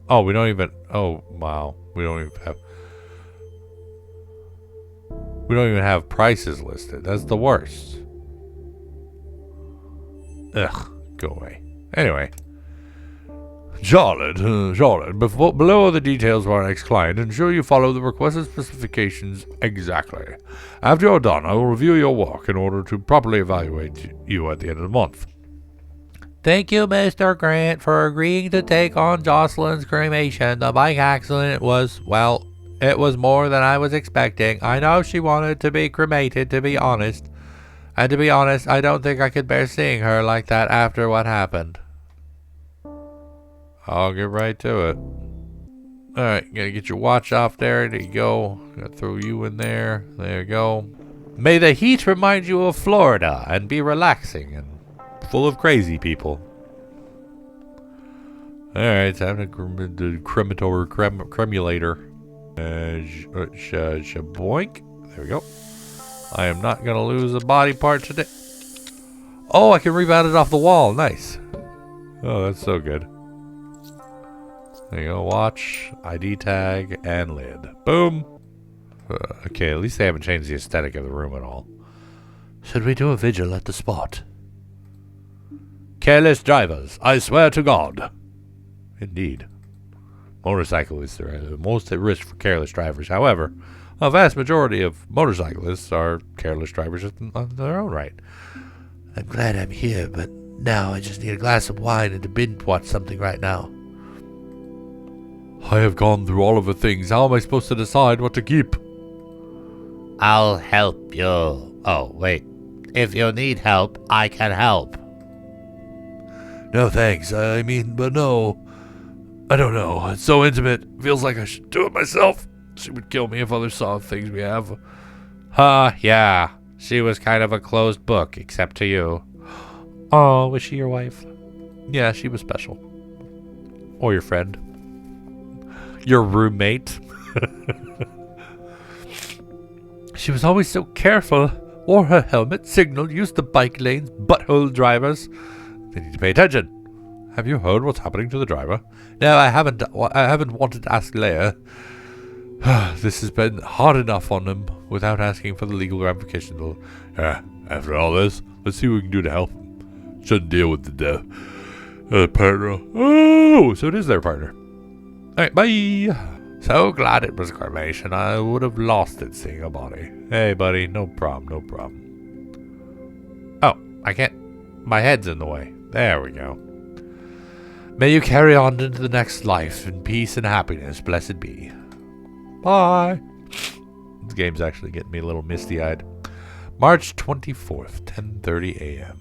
Oh, we don't even. Oh, wow. We don't even have prices listed. That's the worst. Ugh. Go away. Anyway. Charlotte, below are the details of our next client. Ensure you follow the requested specifications exactly. After you're done, I will review your work in order to properly evaluate you at the end of the month. Thank you, Mr. Grant, for agreeing to take on Jocelyn's cremation. The bike accident was, well, it was more than I was expecting. I know she wanted to be cremated, to be honest. And to be honest, I don't think I could bear seeing her like that after what happened. I'll get right to it. Alright, gotta get your watch off there. There you go. Gotta throw you in there. There you go. May the heat remind you of Florida and be relaxing and full of crazy people. Alright, time to the cremulator. Shaboink. There we go. I am not gonna lose a body part today. Oh, I can remount it off the wall. Nice. Oh, that's so good. There you go, watch, ID tag, and lid. Boom! Okay, at least they haven't changed the aesthetic of the room at all. Should we do a vigil at the spot? Careless drivers, I swear to God. Indeed. Motorcyclists are the most at risk for careless drivers. However, a vast majority of motorcyclists are careless drivers on their own right. I'm glad I'm here, but now I just need a glass of wine and to binge watch something right now. I have gone through all of the things. How am I supposed to decide what to keep? I'll help you. Oh, wait. If you need help, I can help. No, thanks. But no. I don't know. It's so intimate. Feels like I should do it myself. She would kill me if others saw the things we have. Yeah. She was kind of a closed book, except to you. Oh, was she your wife? Yeah, she was special. Or your friend. Your roommate. She was always so careful. Wore her helmet, signaled, used the bike lanes, butthole drivers. They need to pay attention. Have you heard what's happening to the driver? No, I haven't wanted to ask Leia. This has been hard enough on him without asking for the legal ramifications. After all this, let's see what we can do to help him. Shouldn't deal with the death. Partner. Oh, so it is their partner. Alright, bye. So glad it was cremation. I would have lost it seeing a body. Hey, buddy, no problem. Oh, I can't. My head's in the way. There we go. May you carry on into the next life in peace and happiness. Blessed be. Bye. This game's actually getting me a little misty-eyed. March 24th, 10:30 a.m.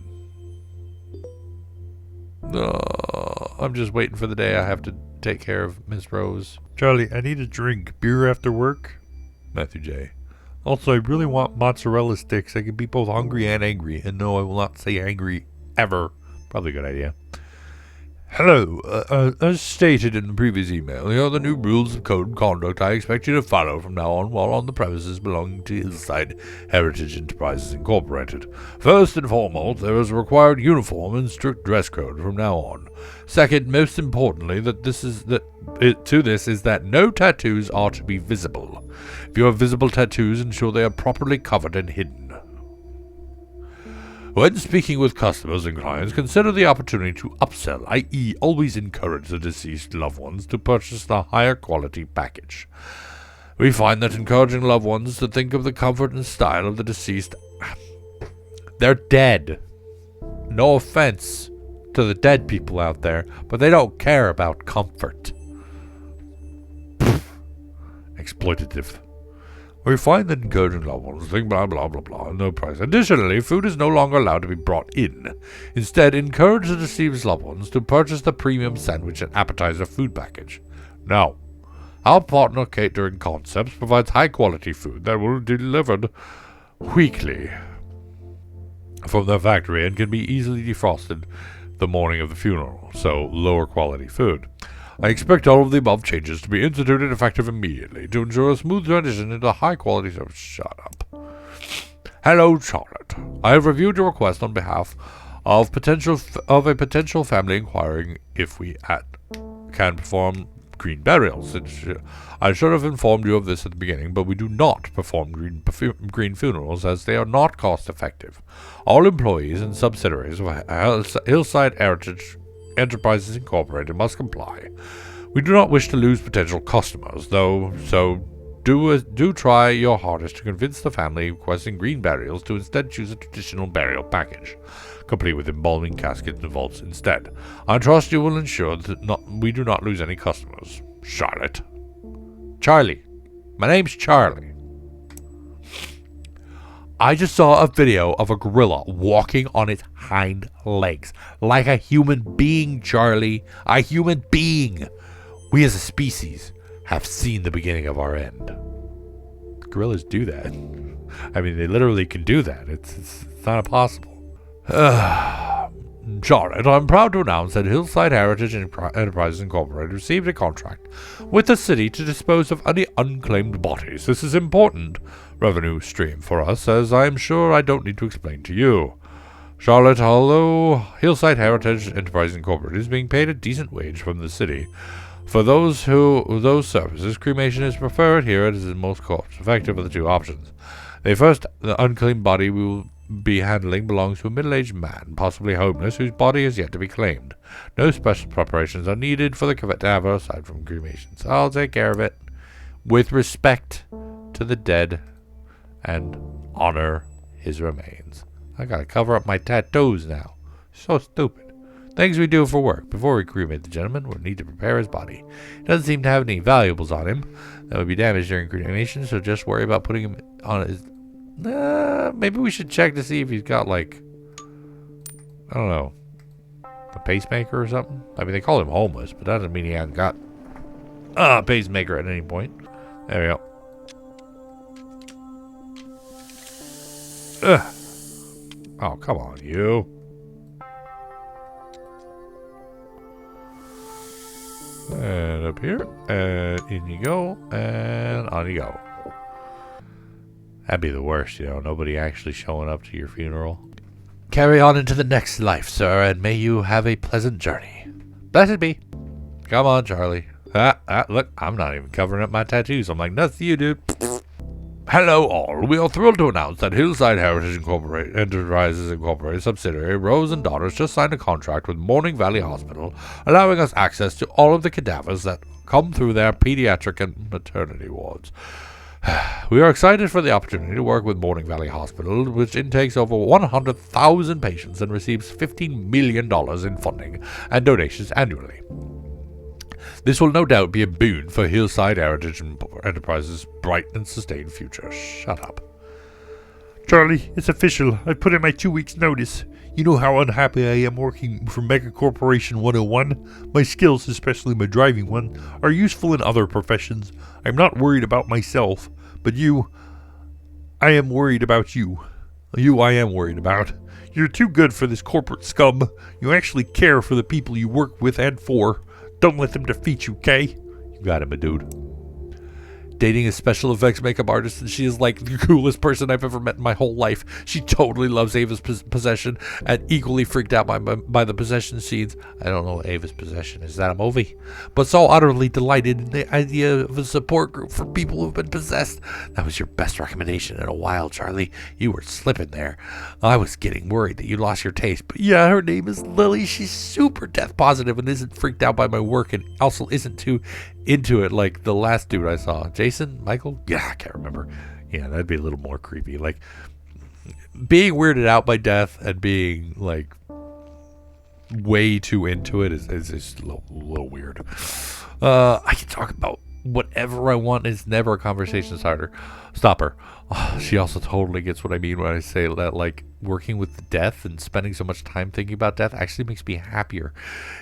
I'm just waiting for the day I have to take care of Miss Rose. Charlie, I need a drink. Beer after work? Matthew J. Also, I really want mozzarella sticks. I can be both hungry and angry. And no, I will not say angry ever. Probably a good idea. Hello. As stated in the previous email, here are the new rules of code and conduct I expect you to follow from now on while on the premises belonging to Hillside Heritage Enterprises Incorporated. First and foremost, there is a required uniform and strict dress code from now on. Second, most importantly, this is that no tattoos are to be visible. If you have visible tattoos, ensure they are properly covered and hidden. When speaking with customers and clients, consider the opportunity to upsell, i.e. always encourage the deceased loved ones to purchase the higher quality package. We find that encouraging loved ones to think of the comfort and style of the deceased... They're dead. No offense. to the dead people out there, but they don't care about comfort. Exploitative. We find that encouraging loved ones think blah blah blah blah, no price. Additionally, food is no longer allowed to be brought in. Instead, encourage the deceased loved ones to purchase the premium sandwich and appetizer food package. Now, our partner Catering Concepts provides high quality food that will be delivered weekly from their factory and can be easily defrosted the morning of the funeral, so lower quality food. I expect all of the above changes to be instituted effective immediately to ensure a smooth transition into high quality service. Shut up. Hello, Charlotte. I have reviewed your request on behalf of a potential family inquiring if we can perform green burials. I should have informed you of this at the beginning, but we do not perform green funerals as they are not cost effective. All employees and subsidiaries of Hillside Heritage Enterprises Incorporated must comply. We do not wish to lose potential customers, though, so do try your hardest to convince the family requesting green burials to instead choose a traditional burial package, complete with embalming caskets and vaults instead. I trust you will ensure that we do not lose any customers. Charlotte. Charlie. My name's Charlie. I just saw a video of a gorilla walking on its hind legs. Like a human being, Charlie. A human being. We as a species have seen the beginning of our end. Gorillas do that. I mean, they literally can do that. It's not impossible. Charlotte, I'm proud to announce that Hillside Heritage Enterprises Incorporated received a contract with the city to dispose of any unclaimed bodies. This is important revenue stream for us, as I am sure I don't need to explain to you. Charlotte, although Hillside Heritage Enterprises Incorporated is being paid a decent wage from the city for those services, cremation is preferred here as it is most cost effective of the two options. The unclaimed body we will be handling belongs to a middle-aged man, possibly homeless, whose body is yet to be claimed. No special preparations are needed for the cadaver aside from cremation, so I'll take care of it with respect to the dead and honor his remains. I gotta cover up my tattoos now. So stupid. Things we do for work. Before we cremate the gentleman, we'll need to prepare his body. He doesn't seem to have any valuables on him that would be damaged during cremation, so just worry about putting him on his... maybe we should check to see if he's got, like, I don't know, a pacemaker or something. I mean, they call him homeless, but that doesn't mean he hasn't got a pacemaker at any point. There we go. Ugh. Oh, come on, you. And up here, and in you go, and on you go. That'd be the worst, nobody actually showing up to your funeral. Carry on into the next life, sir, and may you have a pleasant journey. Blessed be. Come on, Charlie. Look, I'm not even covering up my tattoos. I'm like, nothing to you, dude. Hello, all. We are thrilled to announce that Hillside Heritage Enterprises Incorporated subsidiary Rose and Daughters just signed a contract with Morning Valley Hospital, allowing us access to all of the cadavers that come through their pediatric and maternity wards. We are excited for the opportunity to work with Morning Valley Hospital, which intakes over 100,000 patients and receives $15 million in funding and donations annually. This will no doubt be a boon for Hillside Heritage Enterprises' bright and sustained future. Shut up. Charlie, it's official. I put in my 2 weeks' notice. You know how unhappy I am working for Mega Corporation 101? My skills, especially my driving one, are useful in other professions. I'm not worried about myself, but I am worried about you. I am worried about. You're too good for this corporate scum. You actually care for the people you work with and for. Don't let them defeat you, okay? You got it, my dude. Dating a special effects makeup artist, and she is like the coolest person I've ever met in my whole life. She totally loves Ava's possession and equally freaked out by the possession scenes. I don't know what Ava's possession is. Is that a movie? But so utterly delighted in the idea of a support group for people who've been possessed. That was your best recommendation in a while, Charlie. You were slipping there. I was getting worried that you lost your taste. But yeah, her name is Lily. She's super death positive and isn't freaked out by my work, and also isn't too into it like the last dude I saw. Jason? Michael? Yeah, I can't remember. Yeah, that'd be a little more creepy. Like, being weirded out by death and being, like, way too into it is just a little weird. I can talk about whatever I want. It's never a conversation stopper. She also totally gets what I mean when I say that, like, working with death and spending so much time thinking about death actually makes me happier.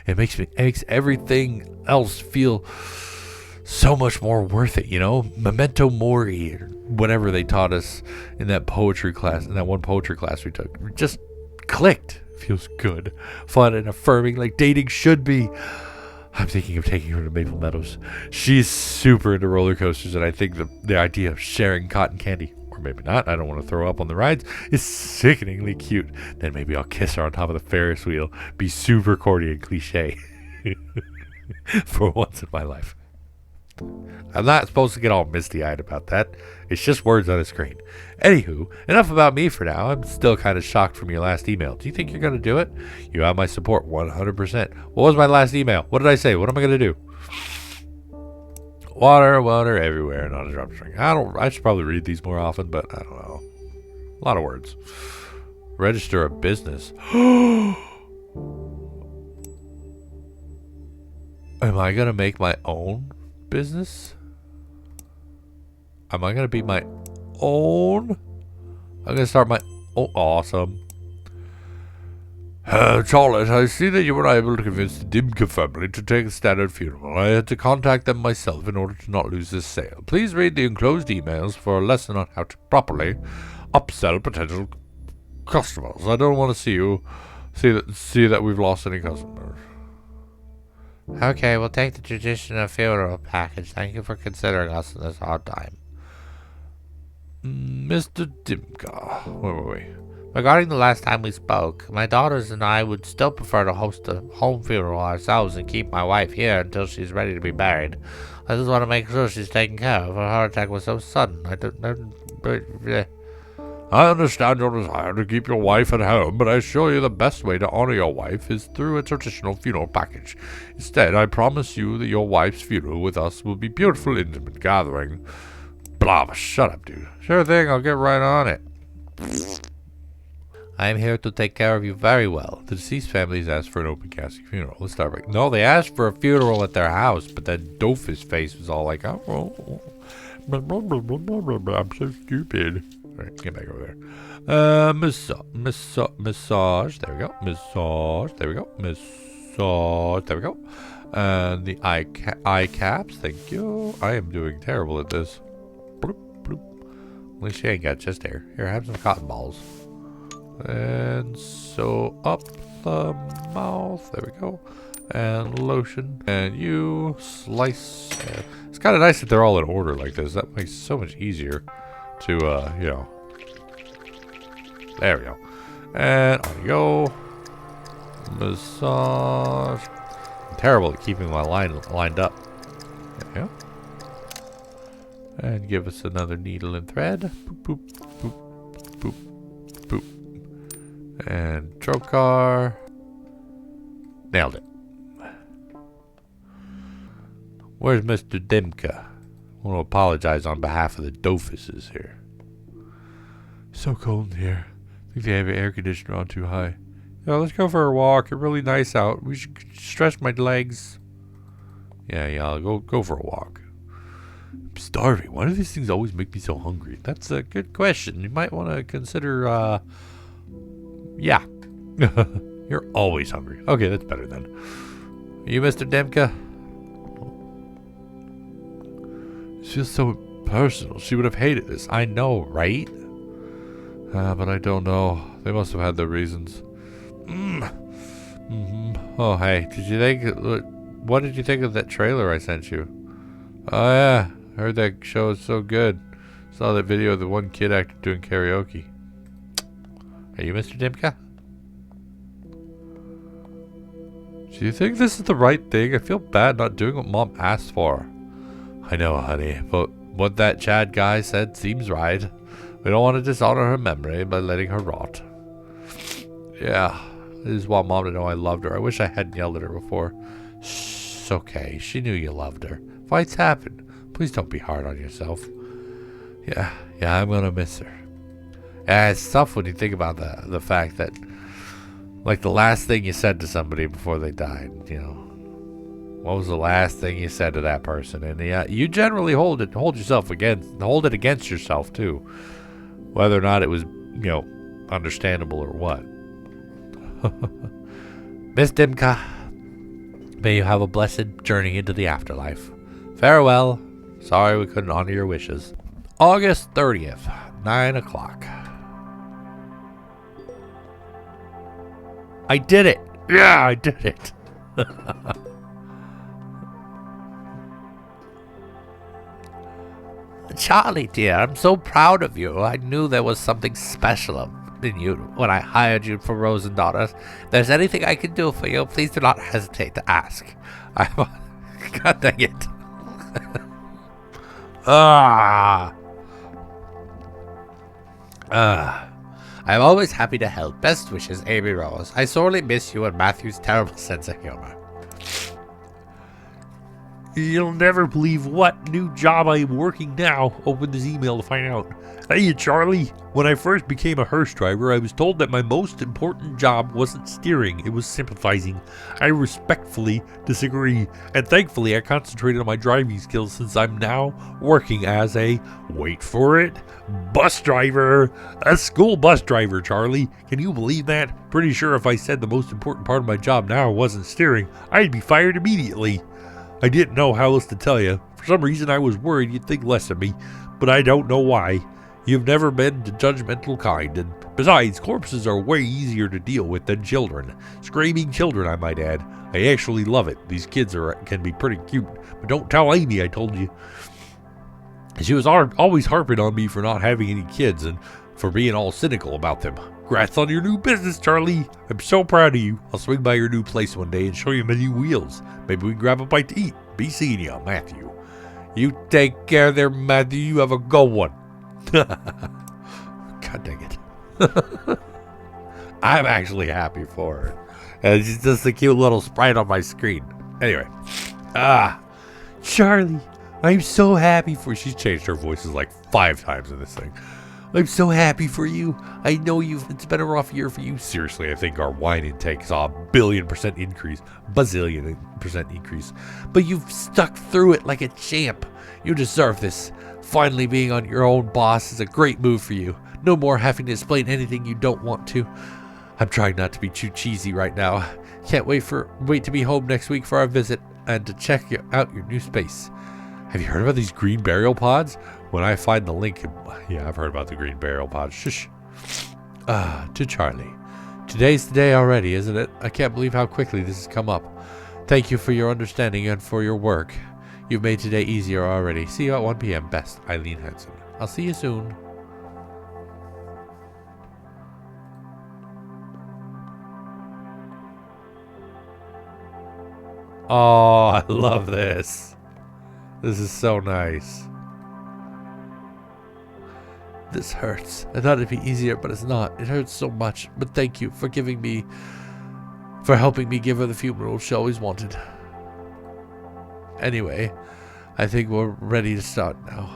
It makes everything else feel so much more worth it, you know? Memento mori, or whatever they taught us in that poetry class, in that one poetry class we took. It just clicked. Feels good, fun, and affirming, like dating should be. I'm thinking of taking her to Maple Meadows. She's super into roller coasters, and I think the idea of sharing cotton candy, or maybe not, I don't want to throw up on the rides, is sickeningly cute. Then maybe I'll kiss her on top of the Ferris wheel. Be super corny and cliche. For once in my life. I'm not supposed to get all misty-eyed about that. It's just words on a screen. Anywho, enough about me for now. I'm still kind of shocked from your last email. Do you think you're going to do it? You have my support 100%. What was my last email? What did I say? What am I going to do? Water everywhere, not a drop string. I should probably read these more often, but I don't know. A lot of words. Register a business. Am I going to make my own business? Am I going to be my own? I'm going to start my own. Awesome. Charlotte, I see that you were able to convince the Dimka family to take a standard funeral. I had to contact them myself in order to not lose this sale. Please read the enclosed emails for a lesson on how to properly upsell potential customers. I don't want to see that we've lost any customers. Okay, we'll take the traditional funeral package. Thank you for considering us in this hard time. Mr. Dimka. Where were we? Regarding the last time we spoke, my daughters and I would still prefer to host a home funeral ourselves and keep my wife here until she's ready to be buried. I just want to make sure she's taken care of. Her heart attack was so sudden. I understand your desire to keep your wife at home, but I assure you the best way to honor your wife is through a traditional funeral package. Instead, I promise you that your wife's funeral with us will be a beautiful, intimate gathering. Blah, shut up, dude. Sure thing, I'll get right on it. I am here to take care of you very well. The deceased families asked for an open casket funeral. Let's start right. No, they asked for a funeral at their house, but that doofus face was all like, oh, I'm so stupid. All right, get back over there. Massage. There we go. Massage. There we go. Massage. There we go. And the eye caps. Thank you. I am doing terrible at this. Bloop, bloop. At least she ain't got chest hair. Here, have some cotton balls. And so up the mouth. There we go. And lotion. And you slice. It's kind of nice that they're all in order like this. That makes it so much easier to, you know. There we go. And on you go. Massage. I'm terrible at keeping my line lined up. There we go. And give us another needle and thread. Boop, boop, boop, boop, boop. And trocar. Nailed it. Where's Mr. Dimka? I want to apologize on behalf of the doofuses here. So cold in here. I think they have the air conditioner on too high. Yeah, let's go for a walk. It's really nice out. We should stretch my legs. Yeah, I'll go for a walk. I'm starving. Why do these things always make me so hungry? That's a good question. You might want to consider, yeah. You're always hungry. Okay, that's better then. You, Mr. Demka? It feels so impersonal. She would have hated this. I know, right? But I don't know. They must have had their reasons. Oh, hey. What did you think of that trailer I sent you? Oh, yeah. I heard that show is so good. Saw that video of the one kid actor doing karaoke. Are you Mr. Dimka? Do you think this is the right thing? I feel bad not doing what Mom asked for. I know, honey, but what that Chad guy said seems right. We don't want to dishonor her memory by letting her rot. Yeah, I just want Mom to know I loved her. I wish I hadn't yelled at her before. Shh, it's okay. She knew you loved her. Fights happen. Please don't be hard on yourself. Yeah, I'm gonna miss her. Yeah, it's tough when you think about the fact that, Like the last thing you said to somebody before they died, you know. What was the last thing you said to that person? And you generally hold it against yourself too, whether or not it was, you know, understandable or what. Miss Dimka, may you have a blessed journey into the afterlife. Farewell. Sorry we couldn't honor your wishes. August 30th, 9 o'clock. I did it. Yeah, I did it. Charlie, dear, I'm so proud of you. I knew there was something special in you when I hired you for Rose and Daughters. If there's anything I can do for you, please do not hesitate to ask. God dang it. I'm always happy to help. Best wishes, Amy Rose. I sorely miss you and Matthew's terrible sense of humor. You'll never believe what new job I am working now. Open this email to find out. Hey, Charlie. When I first became a hearse driver, I was told that my most important job wasn't steering, it was sympathizing. I respectfully disagree, and thankfully I concentrated on my driving skills since I'm now working as a, wait for it, bus driver. A school bus driver, Charlie. Can you believe that? Pretty sure if I said the most important part of my job now wasn't steering, I'd be fired immediately. I didn't know how else to tell you. For some reason I was worried you'd think less of me, but I don't know why. You've never been the judgmental kind, and besides, corpses are way easier to deal with than children. Screaming children, I might add. I actually love it. These kids can be pretty cute, but don't tell Amy I told you. She was always harping on me for not having any kids and for being all cynical about them. Congrats on your new business, Charlie. I'm so proud of you. I'll swing by your new place one day and show you my new wheels. Maybe we can grab a bite to eat. Be seeing you, Matthew. You take care there, Matthew. You have a good one. God dang it. I'm actually happy for her. And she's just a cute little sprite on my screen. Anyway. Charlie, I'm so happy for... She's changed her voices like 5 times in this thing. I'm so happy for you. I know it's been a rough year for you. Seriously, I think our wine intake saw a bazillion% increase. But you've stuck through it like a champ. You deserve this. Finally being on your own boss is a great move for you. No more having to explain anything you don't want to. I'm trying not to be too cheesy right now. Can't wait to be home next week for our visit and to check out your new space. Have you heard about these green burial pods? When I find the link... Yeah, I've heard about the green burial pods. Shush. To Charlie. Today's the day already, isn't it? I can't believe how quickly this has come up. Thank you for your understanding and for your work. You've made today easier already. See you at 1 p.m. Best, Eileen Henson. I'll see you soon. Oh, I love this. This is so nice. This hurts. I thought it'd be easier, but it's not. It hurts so much. But thank you for helping me give her the funeral she always wanted. Anyway, I think we're ready to start now.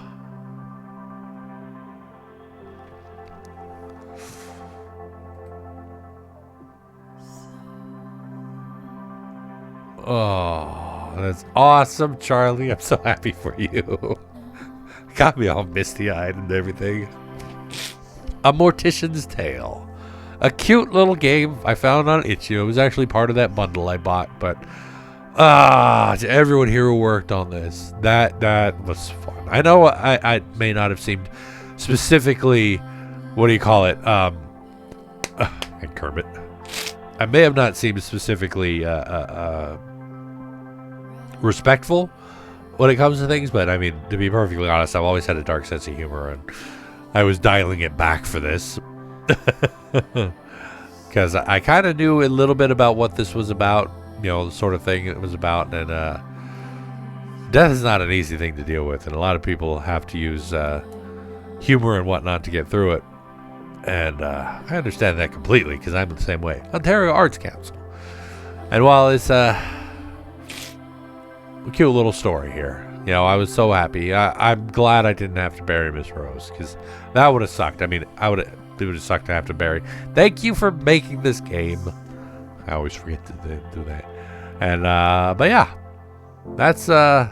Oh, that's awesome, Charlie. I'm so happy for you. Got me all misty-eyed and everything. A Mortician's Tale. A cute little game I found on itch.io. It was actually part of that bundle I bought, but to everyone here who worked on this, that was fun. I know I may not have seemed specifically, what do you call it? And Kermit. I may have not seemed specifically respectful when it comes to things, but I mean, to be perfectly honest, I've always had a dark sense of humor, and I was dialing it back for this. Because I kind of knew a little bit about what this was about, you know, the sort of thing it was about, and death is not an easy thing to deal with, and a lot of people have to use humor and whatnot to get through it. And I understand that completely, because I'm the same way. Ontario Arts Council. And while it's a cute little story here, you know, I was so happy. I'm glad I didn't have to bury Miss Rose, because that would have sucked. I mean, it would have sucked to have to bury. Thank you for making this game. I always forget to do that. And but yeah, that's the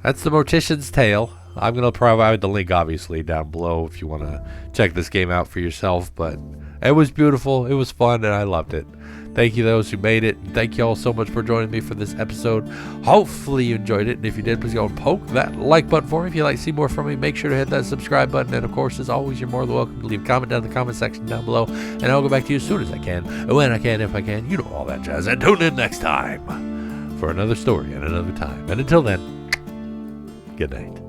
Mortician's Tale. I'm gonna provide the link obviously down below if you want to check this game out for yourself. But it was beautiful, it was fun, and I loved it. Thank you those who made it. Thank you all so much for joining me for this episode. Hopefully you enjoyed it, and if you did, please go and poke that like button for me. If you'd like to see more from me, make sure to hit that subscribe button. And of course, as always, you're more than welcome to leave a comment down in the comment section down below, and I'll go back to you as soon as I can, and when I can, if I can, you know all that jazz. And tune in next time for another story and another time. And until then, good night.